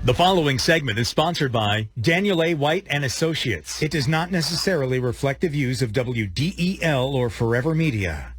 The following segment is sponsored by Daniel A. White and Associates. It does not necessarily reflect the views of WDEL or Forever Media.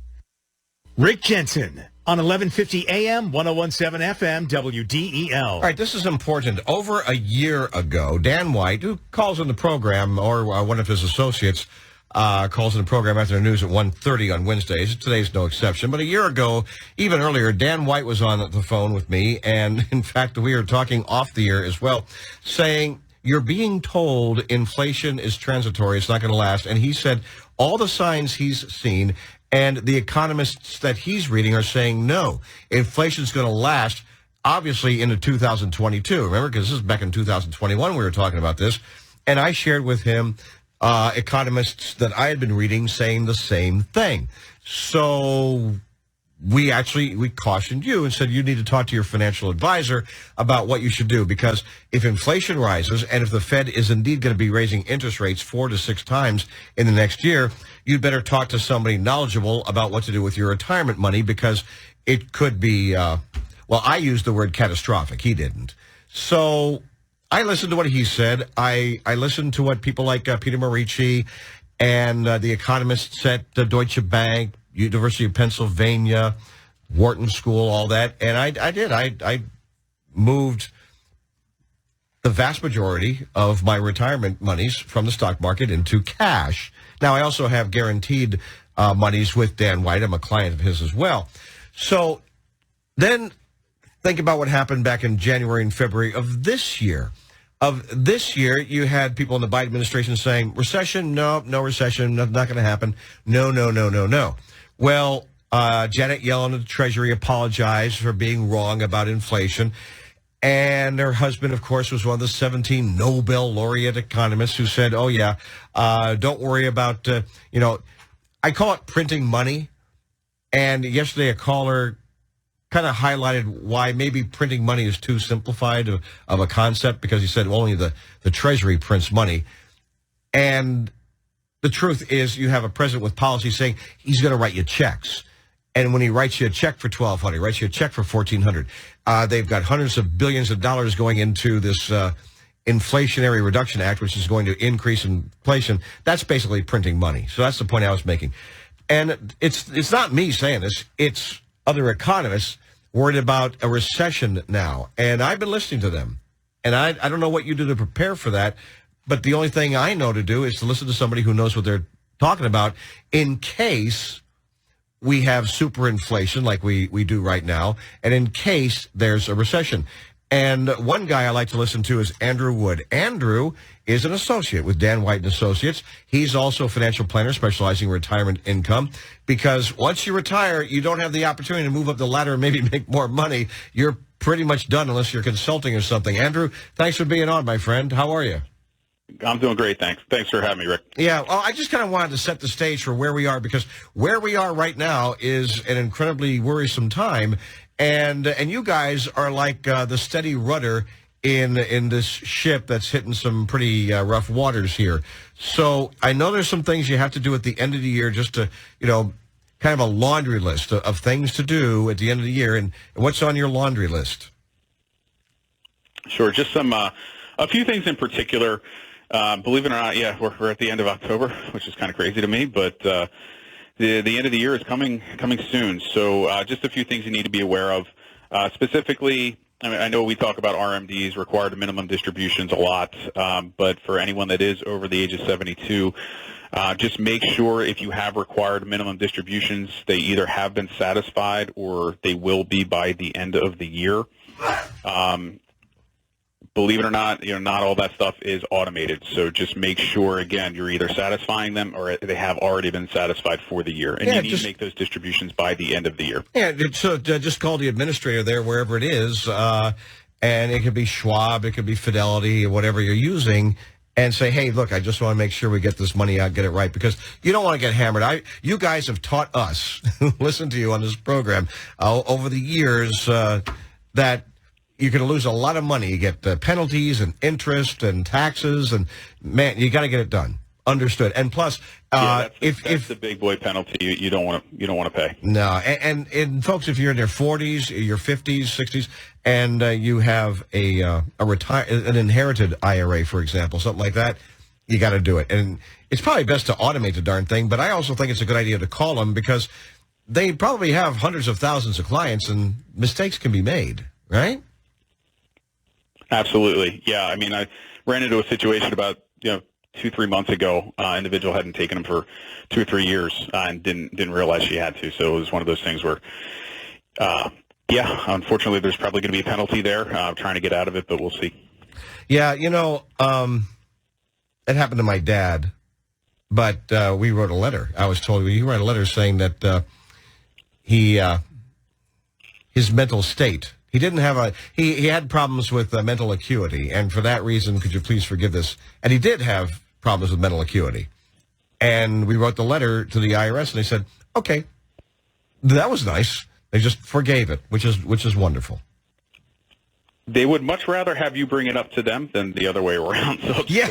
Rick Jensen on 1150 AM, 1017 FM, WDEL. All right, this is important. Over a year ago, Dan White, who calls in the program, or one of his associates, calls in the program after the news at 1:30 on Wednesdays. Today's no exception. But a year ago, even earlier, Dan White was on the phone with me. And, in fact, we were talking off the air as well, saying, you're being told inflation is transitory. It's not going to last. And he said all the signs he's seen and the economists that he's reading are saying, no, inflation's going to last, obviously, into 2022. Remember, because this is back in 2021 we were talking about this. And I shared with him economists that I had been reading saying the same thing. So we cautioned you and said you need to talk to your financial advisor about what you should do, because if inflation rises and if the Fed is indeed going to be raising interest rates 4 to 6 times in the next year, you'd better talk to somebody knowledgeable about what to do with your retirement money, because it could be, I used the word catastrophic. He didn't. So I listened to what he said. I listened to what people like Peter Morici and the economists at Deutsche Bank, University of Pennsylvania, Wharton School, all that. And I did. I moved the vast majority of my retirement monies from the stock market into cash. Now, I also have guaranteed monies with Dan White. I'm a client of his as well. So then think about what happened back in January and February of this year. You had people in the Biden administration saying, recession, no recession, not going to happen. No. Well, Janet Yellen of the Treasury apologized for being wrong about inflation. And her husband, of course, was one of the 17 Nobel laureate economists who said, don't worry about, I call it printing money. And yesterday a caller kind of highlighted why maybe printing money is too simplified of a concept, because he said only the Treasury prints money. And the truth is you have a president with policy saying he's going to write you checks. And when he writes you a check for $1,200, he writes you a check for $1,400. They've got hundreds of billions of dollars going into this Inflationary Reduction Act, which is going to increase inflation. That's basically printing money. So that's the point I was making. And it's not me saying this. It's other economists worried about a recession now. And I've been listening to them. And I don't know what you do to prepare for that, but the only thing I know to do is to listen to somebody who knows what they're talking about in case we have superinflation like we do right now, and in case there's a recession. And one guy I like to listen to is Andrew Wood. Andrew is an associate with Dan White and Associates. He's also a financial planner specializing in retirement income, because once you retire, you don't have the opportunity to move up the ladder and maybe make more money. You're pretty much done unless you're consulting or something. Andrew, thanks for being on, my friend. How are you? I'm doing great, thanks. Thanks for having me, Rick. Yeah, well, I just kind of wanted to set the stage for where we are, because where we are right now is an incredibly worrisome time. And you guys are like the steady rudder in this ship that's hitting some pretty rough waters here. So I know there's some things you have to do at the end of the year, just to, kind of a laundry list of things to do at the end of the year. And what's on your laundry list? Sure, just some a few things in particular. Believe it or not, yeah, we're at the end of October, which is kind of crazy to me, but the end of the year is coming soon. So just a few things you need to be aware of. Specifically, I know we talk about RMDs, required minimum distributions, a lot, but for anyone that is over the age of 72, just make sure if you have required minimum distributions, they either have been satisfied or they will be by the end of the year. Believe it or not, not all that stuff is automated. So just make sure, again, you're either satisfying them or they have already been satisfied for the year. And you need to make those distributions by the end of the year. Yeah, so just call the administrator there, wherever it is, and it could be Schwab, it could be Fidelity, or whatever you're using, and say, hey, look, I just want to make sure we get this money out, get it right, because you don't want to get hammered. You guys have taught us, listen to you on this program, over the years that you're going to lose a lot of money. You get penalties and interest and taxes, and man, you got to get it done. Understood. And plus, that's if the big boy penalty you don't want to pay. No, and folks, if you're in your 40s, your 50s, 60s, and you have an inherited IRA, for example, something like that, you got to do it. And it's probably best to automate the darn thing, but I also think it's a good idea to call them because they probably have hundreds of thousands of clients, and mistakes can be made, right? Absolutely. Yeah. I mean, I ran into a situation about 2-3 months ago. Individual hadn't taken them for 2 or 3 years and didn't realize she had to. So it was one of those things where, unfortunately, there's probably going to be a penalty there. Trying to get out of it, but we'll see. Yeah, it happened to my dad, but we wrote a letter. I was told you write a letter saying that his mental state. He didn't have he had problems with mental acuity, and for that reason, could you please forgive this? And he did have problems with mental acuity. And we wrote the letter to the IRS, and they said, okay, that was nice. They just forgave it, which is wonderful. They would much rather have you bring it up to them than the other way around. So yeah,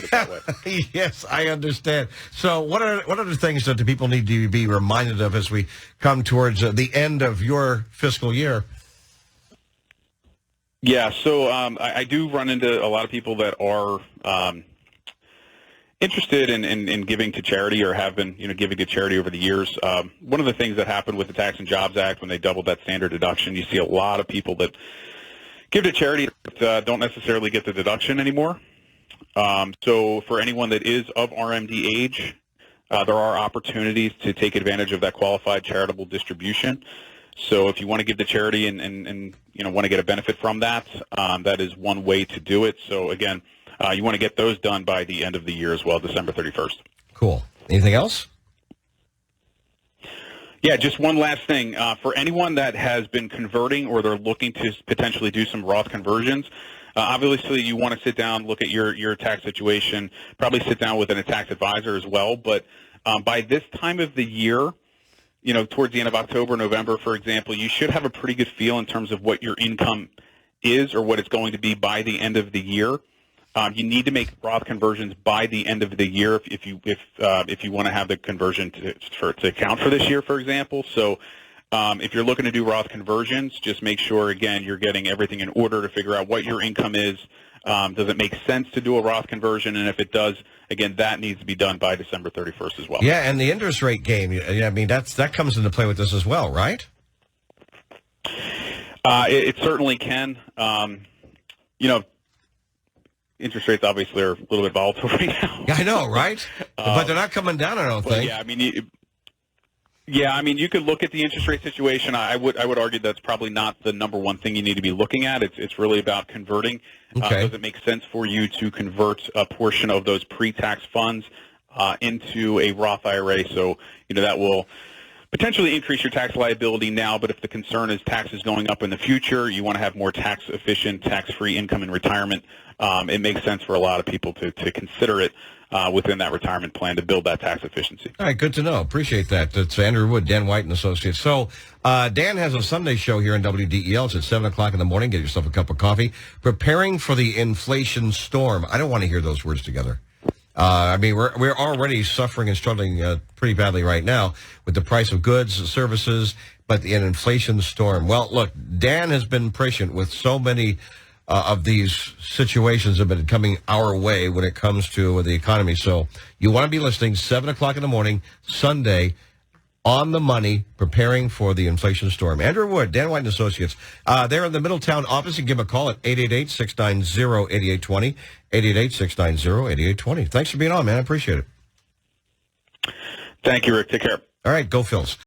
yes, I understand. So what are the things that the people need to be reminded of as we come towards the end of your fiscal year? Yeah, so I do run into a lot of people that are interested in giving to charity or have been giving to charity over the years. One of the things that happened with the Tax and Jobs Act when they doubled that standard deduction, you see a lot of people that give to charity that don't necessarily get the deduction anymore. So for anyone that is of RMD age, there are opportunities to take advantage of that qualified charitable distribution. So if you want to give to charity and want to get a benefit from that, that is one way to do it. So again, you want to get those done by the end of the year as well, December 31st. Cool. Anything else? Yeah, just one last thing. For anyone that has been converting or they're looking to potentially do some Roth conversions, obviously you want to sit down, look at your tax situation, probably sit down with a tax advisor as well. But by this time of the year, towards the end of October, November, for example, you should have a pretty good feel in terms of what your income is or what it's going to be by the end of the year. You need to make Roth conversions by the end of the year if you want to have the conversion to account for this year, for example. So if you're looking to do Roth conversions, just make sure, again, you're getting everything in order to figure out what your income is. Does it make sense to do a Roth conversion? And if it does, again, that needs to be done by December 31st as well. Yeah, and the interest rate game, I mean, that comes into play with this as well, right? It certainly can. Interest rates obviously are a little bit volatile right now. Yeah, I know, right? But they're not coming down, I don't think. Yeah, I mean, you could look at the interest rate situation. I would argue that's probably not the number one thing you need to be looking at. It's really about converting. Okay. Does it make sense for you to convert a portion of those pre-tax funds into a Roth IRA? So, that will potentially increase your tax liability now, but if the concern is taxes going up in the future, you want to have more tax-efficient, tax-free income in retirement, it makes sense for a lot of people to consider it within that retirement plan to build that tax efficiency. All right, good to know. Appreciate that. It's Andrew Wood, Dan White and Associates. So Dan has a Sunday show here in WDEL. It's at 7 o'clock in the morning. Get yourself a cup of coffee. Preparing for the inflation storm. I don't want to hear those words together. I mean, we're already suffering and struggling pretty badly right now with the price of goods, services, but an inflation storm. Well, look, Dan has been prescient with so many of these situations have been coming our way when it comes to the economy. So you want to be listening 7 o'clock in the morning, Sunday, on the money, preparing for the inflation storm. Andrew Wood, Dan White and Associates. They're in the Middletown office. You can give them a call at 888-690-8820, 888-690-8820. Thanks for being on, man. I appreciate it. Thank you, Rick. Take care. All right, go Phils.